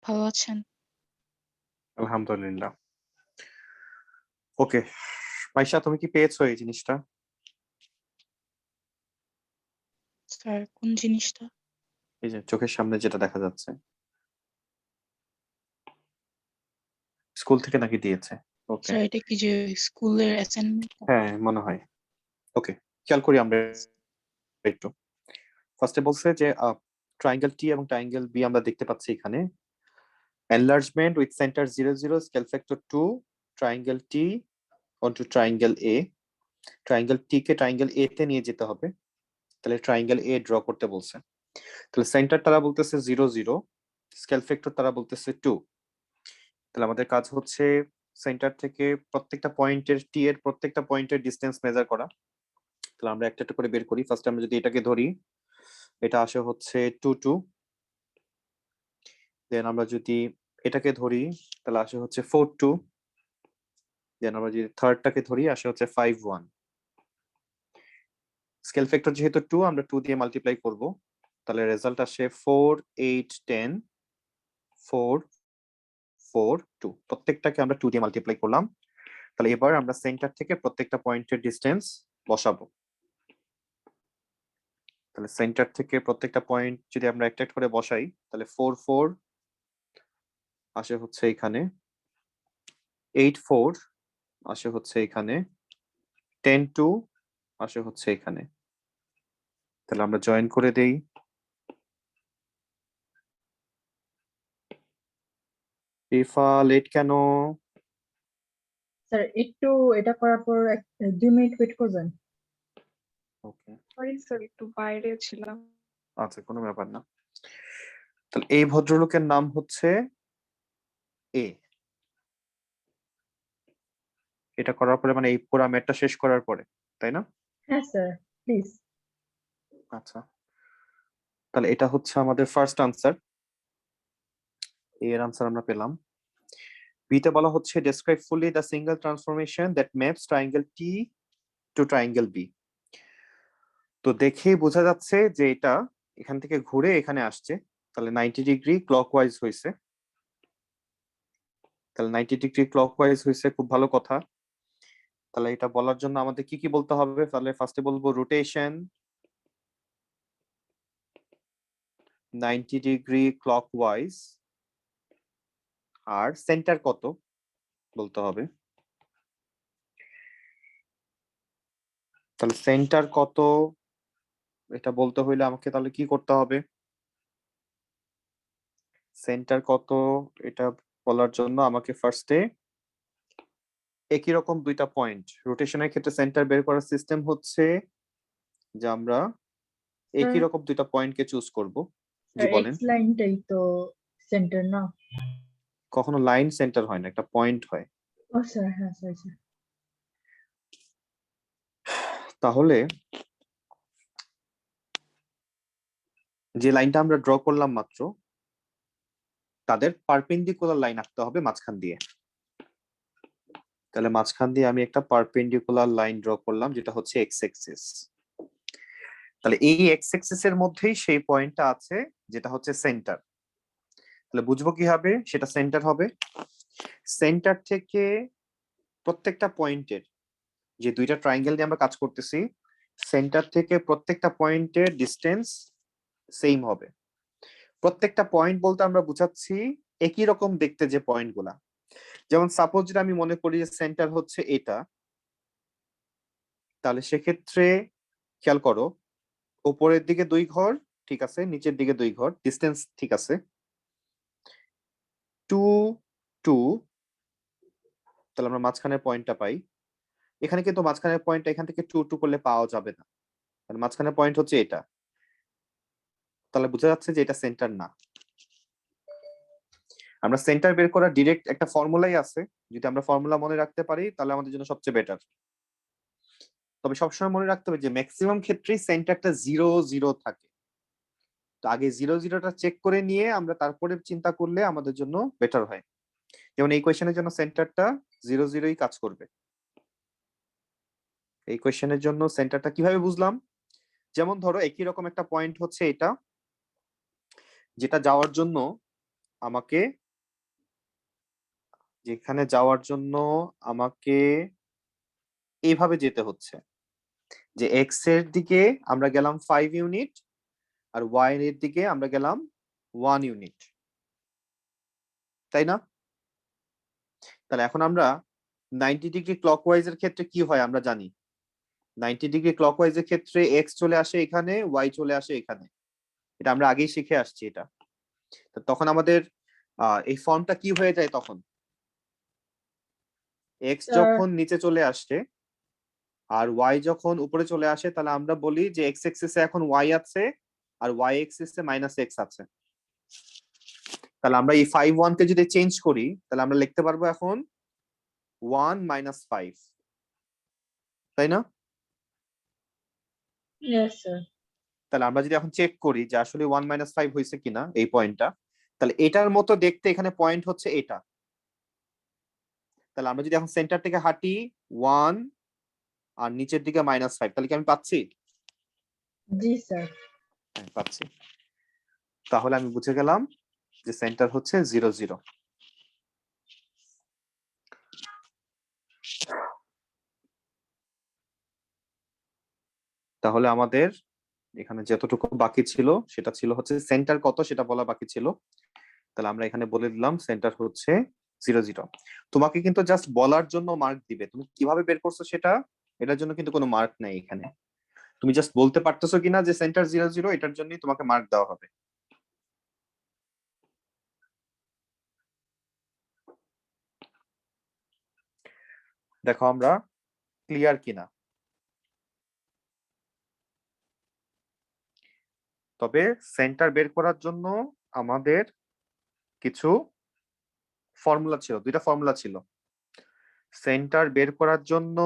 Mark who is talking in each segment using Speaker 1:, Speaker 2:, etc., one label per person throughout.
Speaker 1: ভালো আছেন?
Speaker 2: আলহামদুলিল্লাহ। ওকে, মাইশা তুমি কি পেয়েছো এই জিনিসটা?
Speaker 1: স্যার কোন জিনিসটা?
Speaker 2: এই যে চোখের সামনে যেটা দেখা যাচ্ছে, স্কুল থেকে নাকি দিয়েছে? ওকে,
Speaker 1: স্যার এটা কি যে স্কুলের অ্যাসাইনমেন্ট?
Speaker 2: হ্যাঁ মনে হয়। ওকে, খেয়াল করি আমরা একটু। ফার্স্টে বলছে যে ট্রায়াঙ্গেল টি এবং ট্রায়াঙ্গেল বি আমরা দেখতে পাচ্ছি এখানে। Enlargement with centre 0 0 scale factor 2 triangle T onto triangle A. Triangle T K triangle A তে নিয়ে যেতে হবে, তাহলে ট্রায়াঙ্গেল এ ড্র করতে বলছে। তাহলে সেন্টার তারা বলতেছে 0 0, স্কেল ফ্যাক্টর তারা বলতেছে 2। তাহলে আমাদের কাজ হচ্ছে সেন্টার থেকে প্রত্যেকটা পয়েন্টের টি এর প্রত্যেকটা পয়েন্টের ডিসটেন্স মেজার করা। তাহলে আমরা একটা একটা করে বের করি। ফার্স্ট আমরা যদি এটাকে ধরি, এটা আসে হচ্ছে 2 2। দেন আমরা যদি এটাকে ধরি তাহলে আসে হচ্ছে 4 2। দেন আমরা যদি থার্ডটাকে ধরি আসে হচ্ছে 5 1। স্কেল ফ্যাক্টর যেহেতু 2, আমরা 2 দিয়ে মাল্টিপ্লাই করব, তাহলে রেজাল্ট আসে 4 8 10 4 4 2। প্রত্যেকটাকে আমরা 2 দিয়ে মাল্টিপ্লাই করলাম। তাহলে এবার আমরা সেন্টার থেকে প্রত্যেকটা পয়েন্টের ডিসটেন্স বসাবো। তাহলে সেন্টার থেকে প্রত্যেকটা পয়েন্ট যদি আমরা একটা একটা করে বসাই, তাহলে 4 4 আসে হচ্ছে এখানে, 8 4 আসে হচ্ছে এখানে, 10 2 আসে হচ্ছে এখানে। তাহলে আমরা জয়েন করে দেই। রিফা লেট কেন?
Speaker 3: স্যার একটু এটা করার পর 2 মিনিট ওয়েট করবেন।
Speaker 2: ওকে,
Speaker 4: সরি স্যার, একটু বাইরে ছিলাম।
Speaker 2: আচ্ছা কোনো ব্যাপার না। তাহলে এই ভদ্রলোকের নাম হচ্ছে এ। এটা করার পরে মানে এই পুরো ম্যাথটা শেষ করার পরে, তাই না?
Speaker 3: হ্যাঁ স্যার প্লিজ।
Speaker 2: আচ্ছা, তাহলে এটা হচ্ছে আমাদের ফার্স্ট আনসার। এর আনসার আমরা পেলাম। বিতে বলা হচ্ছে describe fully the single transformation that maps triangle T to triangle B. তো দেখেই বোঝা যাচ্ছে যে এটা এখান থেকে ঘুরে এখানে আসছে, তাহলে 90 ডিগ্রি ক্লকওয়াইজ হয়েছে। তাহলে 90 ডিগ্রি ক্লকওয়াইজ হয়েছে, খুব ভালো কথা। তাহলে এটা বলার জন্য আমাদের কি কি বলতে হবে? তাহলে ফার্স্টে বলবো রোটেশন 90 ডিগ্রি ক্লকওয়াইজ, আর সেন্টার কত বলতে হবে। তাহলে সেন্টার কত এটা বলতে হইলে আমাকে তাহলে কি করতে হবে? সেন্টার কত এটা বলার জন্য আমাকে ফার্স্টে একই রকম দুইটা পয়েন্ট, রোটেশনের ক্ষেত্রে সেন্টার বের করার সিস্টেম হচ্ছে যে আমরা একই রকম দুইটা পয়েন্টকে চুজ করব। জি বলেন।
Speaker 3: এক্স লাইনটাই তো সেন্টার না?
Speaker 2: কখনো লাইন সেন্টার হয় না, একটা পয়েন্ট হয়।
Speaker 3: ও স্যার, হ্যাঁ স্যার স্যার।
Speaker 2: তাহলে যে লাইনটা আমরা ড্র করলাম মাত্র, তাদের পারপেন্ডিকুলার লাইন আঁকতে হবে মাঝখান দিয়ে। তাহলে মাঝখান দিয়ে আমি একটা পারপেন্ডিকুলার লাইন ড্র করলাম, যেটা হচ্ছে এক্স এক্সিস। তাহলে এই এক্স এক্সিস এর মধ্যেই সেই পয়েন্টটা আছে যেটা হচ্ছে সেন্টার। তাহলে বুঝবো কিভাবে সেটা সেন্টার হবে? সেন্টার থেকে প্রত্যেকটা পয়েন্টের, যে দুইটা ট্রায়াঙ্গেল নিয়ে আমরা কাজ করতেছি, সেন্টার থেকে প্রত্যেকটা পয়েন্টের ডিসটেন্স সেম হবে। প্রত্যেকটা পয়েন্ট বলতে আমরা বুঝাচ্ছি একই রকম দেখতে যে পয়েন্টগুলা। যেমন সাপোজ যদি আমি মনে করি যে সেন্টার হচ্ছে এটা, তাহলে সেক্ষেত্রে খেয়াল করো, উপরের দিকে 2 ঘর ঠিক আছে, নিচের দিকে 2 ঘর, ডিসটেন্স ঠিক আছে, 2 2। তাহলে আমরা মাঝখানের পয়েন্টটা পাই। এখানে কিন্তু মাঝখানের পয়েন্টটা এখান থেকে 2 2 করলে পাওয়া যাবে না, কারণ মাঝখানের পয়েন্ট হচ্ছে এটা। তাহলে বোঝা যাচ্ছে যে এটা সেন্টার না। আমরা সেন্টার বের করার ডিরেক্ট একটা ফর্মুলাই আছে, যদি আমরা ফর্মুলা মনে রাখতে পারি তাহলে আমাদের জন্য সবচেয়ে বেটার। তবে সবসময় মনে রাখতে হবে যে ম্যাক্সিমাম ক্ষেত্রেই সেন্টারটা 0 0 থাকে। তো আগে 0 0টা চেক করে নিয়ে আমরা তারপরে চিন্তা করলে আমাদের জন্য বেটার হয়। যেমন এই কোয়েশ্চেনের জন্য সেন্টারটা 0 0ই কাজ করবে। এই কোয়েশ্চেনের জন্য সেন্টারটা কিভাবে বুঝলাম? যেমন ধরো একই রকম একটা পয়েন্ট হচ্ছে এটা, যেটা যাওয়ার জন্য আমাকে যেখানে যাওয়ার জন্য আমাকে এইভাবে যেতে হচ্ছে, যে এক্স এর দিকে আমরা গেলাম 5 ইউনিট আর ওয়াই এর দিকে আমরা গেলাম 1 ইউনিট, তাই না? তাহলে এখন আমরা 90 ডিগ্রি ক্লকওয়াইজ এর ক্ষেত্রে কি হয় আমরা জানি। 90 ডিগ্রি ক্লকওয়াইজ এর ক্ষেত্রে এক্স চলে আসে এখানে, ওয়াই চলে আসে এখানে। এটা আমরা আগেই শিখে আসছি এটা। তো তখন আমাদের এই ফর্মটা কি হয়ে যায় তখন? এক্স
Speaker 3: Sir,
Speaker 2: যখন নিচে চলে আসে আর ওয়াই যখন উপরে চলে আসে, তাহলে আমরা বলি যে এক্স এক্সিসে এখন ওয়াই আছে আর ওয়াই এক্সিসে মাইনাস এক্স আছে। তাহলে আমরা এই 5 1 কে যদি চেঞ্জ করি, তাহলে আমরা লিখতে পারবো এখন 1 মাইনাস 5, তাই না?
Speaker 3: yes, sir.
Speaker 2: তাহলে আমরা যদি এখন চেক করি যে আসলে 1 মাইনাস 5 হয়েছে কিনা এই পয়েন্টটা, তাহলে এটার মতো দেখতে এখানে পয়েন্ট হচ্ছে এটা। তাহলে আমরা যদি এখন সেন্টার থেকে হাঁটি 1 আর নিচের দিকে মাইনাস 5, তাহলে কি আমি পাচ্ছি?
Speaker 3: জি স্যার।
Speaker 2: হ্যাঁ, পাচ্ছি। তাহলে আমি বুঝে গেলাম যে সেন্টার হচ্ছে 0 0। তাহলে আমাদের এখানে যতটুকু বাকি ছিল সেটা ছিল হচ্ছে সেন্টার কত সেটা বলা বাকি ছিল। তাহলে আমরা এখানে বলে দিলাম সেন্টার হচ্ছে 0 0। তোমাকে কিন্তু জাস্ট বলার জন্য মার্ক দিবে, তুমি কিভাবে বের করছো সেটা, এটার জন্য কিন্তু কোনো মার্ক নাই এখানে। তুমি জাস্ট বলতে পারতেছো কিনা যে সেন্টার 0 0, এটার জন্যই তোমাকে মার্ক দেওয়া হবে। দেখো আমরা ক্লিয়ার কিনা। তবে সেন্টার বের করার জন্য আমাদের কিছু ফর্মুলা ছিল, দুইটা ফর্মুলা ছিল। সেন্টার বের করার জন্য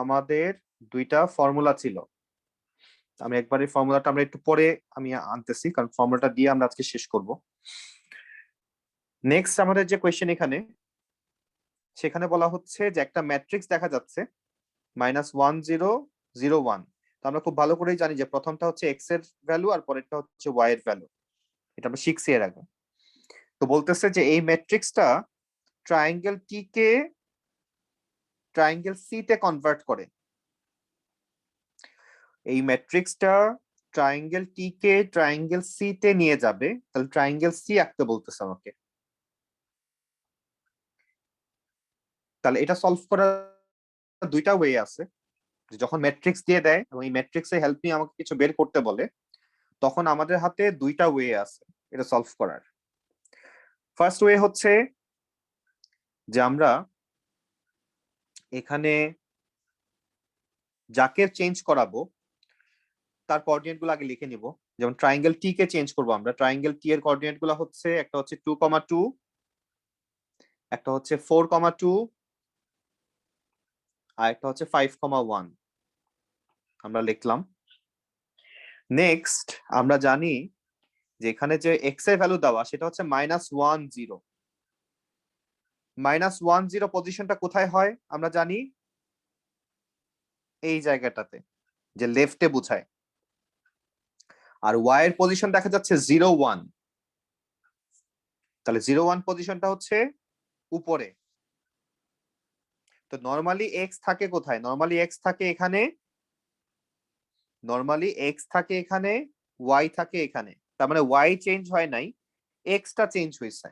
Speaker 2: আমাদের দুইটা ফর্মুলা ছিল। আমি একবার এই ফর্মুলাটা আমরা একটু পরে আমি আনতেছি, কারণ ফর্মুলাটা দিয়ে আমরা আজকে শেষ করব। নেক্সট আমাদের যে কোয়েশ্চেন এখানে, সেখানে বলা হচ্ছে যে একটা ম্যাট্রিক্স দেখা যাচ্ছে -1 0 0 1। তো আমরা খুব ভালো করেই জানি যে প্রথমটা হচ্ছে এক্স এর ভ্যালু আর পরেরটা হচ্ছে ওয়াই এর ভ্যালু, এটা আমরা শিখছি এর আগে। তো বলতেছে যে এই ম্যাট্রিক্সটা ট্রায়াঙ্গেল টি কে ট্রায়াঙ্গেল সি তে কনভার্ট করে। এই ম্যাট্রিক্সটা ট্রায়াঙ্গেল টি কে ট্রায়াঙ্গেল সি তে নিয়ে যাবে, তাহলে ট্রায়াঙ্গেল সি আঁকতে বলতেছে আমাকে। তাহলে এটা সলভ করার দুইটা ওয়ে আছে। যখন ম্যাট্রিক্স দিয়ে দেয় এবং এই ম্যাট্রিক্সের হেল্প নিয়ে আমাকে কিছু বের করতে বলে, তখন আমাদের হাতে দুইটা ওয়ে আছে এটা সলভ করার। ফার্স্ট ওয়ে হচ্ছে যে আমরা এখানে যাকে চেঞ্জ করাবো তার কোঅর্ডিনেট গুলো আগে লিখে নিব। যেমন ট্রায়াঙ্গেল টি কে চেঞ্জ করবো আমরা, ট্রায়াঙ্গেল টি এর কোঅর্ডিনেট গুলো হচ্ছে, একটা হচ্ছে 2,2, একটা হচ্ছে 4,2 আর একটা হচ্ছে 5,1। আমরা লিখলাম। নেক্সট আমরা জানি যে এখানে যে এক্স এর ভ্যালু দেওয়া সেটা হচ্ছে -1 0। -1 0 পজিশনটা কোথায় হয় আমরা জানি, এই জায়গাটাতে, যে লেফটে বোঝায়। আর ওয়াই এর পজিশন দেখা যাচ্ছে 0 1, তাহলে 0 1 পজিশনটা হচ্ছে উপরে। তো নরমালি এক্স থাকে কোথায়? নরমালি এক্স থাকে এখানে, নরমালি এক্স থাকে এখানে, ওয়াই থাকে এখানে। তার মানে ওয়াই চেঞ্জ হয় নাই, এক্সটা চেঞ্জ হয়েছে।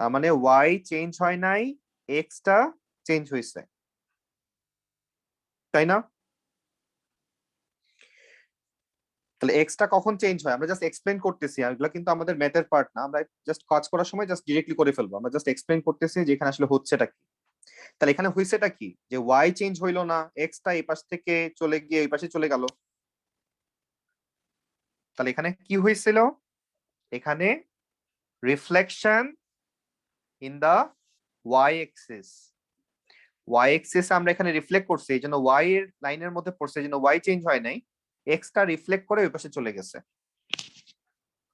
Speaker 2: তার মানে ওয়াই চেঞ্জ হয় নাই, এক্সটা চেঞ্জ হয়েছে, তাই না? তাহলে এক্সটা কখন চেঞ্জ হয় আমরা জাস্ট এক্সপ্লেন করতেছি, আর এগুলো কিন্তু আমাদের ম্যাথের পার্ট না। আমরা জাস্ট কাজ করার সময় জাস্ট ডিরেক্টলি করে ফেলবো, আমরা জাস্ট এক্সপ্লেন করতেছি যে এখানে আসলে হচ্ছেটা কি। তাহলে এখানে হয়েছেটা কি, যে ওয়াই চেঞ্জ হইলো না, এক্সটা এই পাশ থেকে চলে গিয়ে এই পাশে চলে গেল। তাহলে এখানে কি হয়েছিল, এখানে reflection in the Y axis. Y axis আমরা এখানে রিফ্লেক্ট করছি, এই জন্য ওয়াই এর লাইনের মধ্যে পড়ছে, এই জন্য ওয়াই চেঞ্জ হয় নাই, এক্সটা রিফ্লেক্ট করে ওই পাশে চলে গেছে।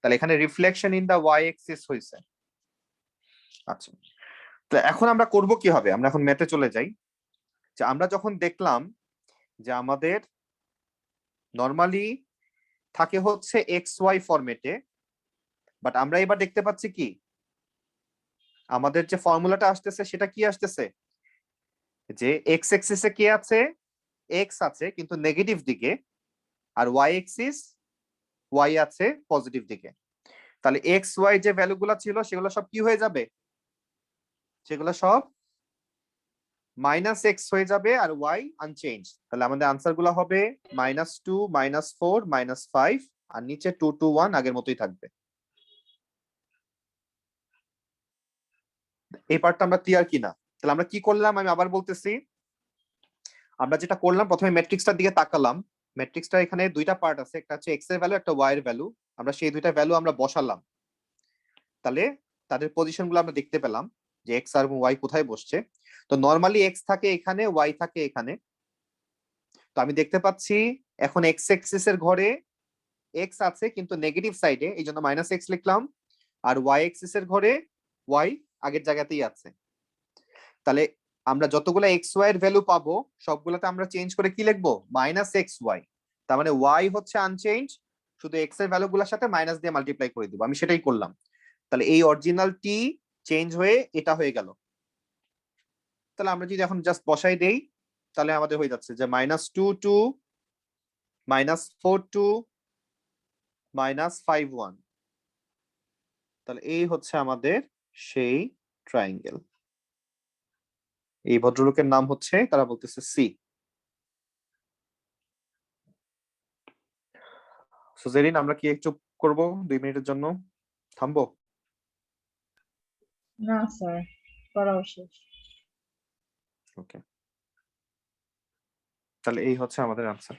Speaker 2: তাহলে এখানে reflection in the Y axis হয়েছে। আচ্ছা, তো এখন আমরা করব কি হবে, আমরা এখন ম্যাথে চলে যাই। যে আমরা যখন দেখলাম যে আমাদের নরমালি থাকে হচ্ছে এক্স ওয়াই ফরম্যাটে, বাট আমরা এবার দেখতে পাচ্ছি কি আমাদের যে ফর্মুলাটা আসতেছে সেটা কি আসতেছে যে এক্স এক্সিসে কি আছে এক্স আছে কিন্তু নেগেটিভ দিকে আর ওয়াই এক্সিস ওয়াই আছে পজিটিভ দিকে তাহলে এক্স ওয়াই যে ভ্যালুগুলো ছিল সেগুলো সব কি হয়ে যাবে সেগুলো সব মাইনাস এক্স হয়ে যাবে আর ওয়াই আনচেঞ্জ তাহলে আমাদের আনসার গুলো হবে -2 -4 -5 আর নিচে 2 2 1 আগের মতোই থাকবে এই পার্টটা আমরা ক্লিয়ার কিনা তাহলে আমরা কি করলাম আমি আবার বলতেছি আমরা যেটা করলাম প্রথমে ম্যাট্রিক্সটার দিকে তাকালাম ম্যাট্রিক্সটা এখানে দুইটা পার্ট আছে একটা হচ্ছে এক্স এর ভ্যালু একটা ওয়াই এর ভ্যালু আমরা সেই দুইটা ভ্যালু আমরা বসালাম তাহলে তাদের পজিশন গুলো আমরা দেখতে পেলাম যে এক্স আর ওয়াই কোথায় বসছে তো নরমালি এক্স থাকে এখানে ওয়াই থাকে এখানে তো আমি দেখতে পাচ্ছি এখন এক্স এক্সিস এর ঘরে এক্স আছে কিন্তু নেগেটিভ সাইডে এই জন্য মাইনাস এক্স লিখলাম আর ওয়াই এক্সিস এর ঘরে ওয়াই আগের জায়গাতেই আছে তাহলে আমরা যতগুলো এক্স ওয়াই এর ভ্যালু পাবো সবগুলোতে আমরা চেঞ্জ করে কি লিখবো মাইনাস এক্স ওয়াই তার মানে ওয়াই হচ্ছে আনচেঞ্জ শুধু এক্স এর ভ্যালু গুলোর সাথে মাইনাস দিয়ে মাল্টিপ্লাই করে দিব আমি সেটাই করলাম তাহলে এই অরিজিনাল টি চেঞ্জ হয়ে এটা হয়ে গেল তাহলে আমরা যদি এখন জাস্ট বসাই দেই তাহলে আমাদের হয়ে যাচ্ছে যে -2 2 -4 2 -5 1 তাহলে এই হচ্ছে আমাদের সেই ট্রায়াঙ্গেল এই ভদ্রলোকের নাম হচ্ছে তারা বলতেছে সি সুজেরিন আমরা কি একটু করব 2 মিনিটের জন্য থামবো
Speaker 3: না স্যার পড়াও শেষ
Speaker 2: ওকে তাহলে এই হচ্ছে আমাদের আনসার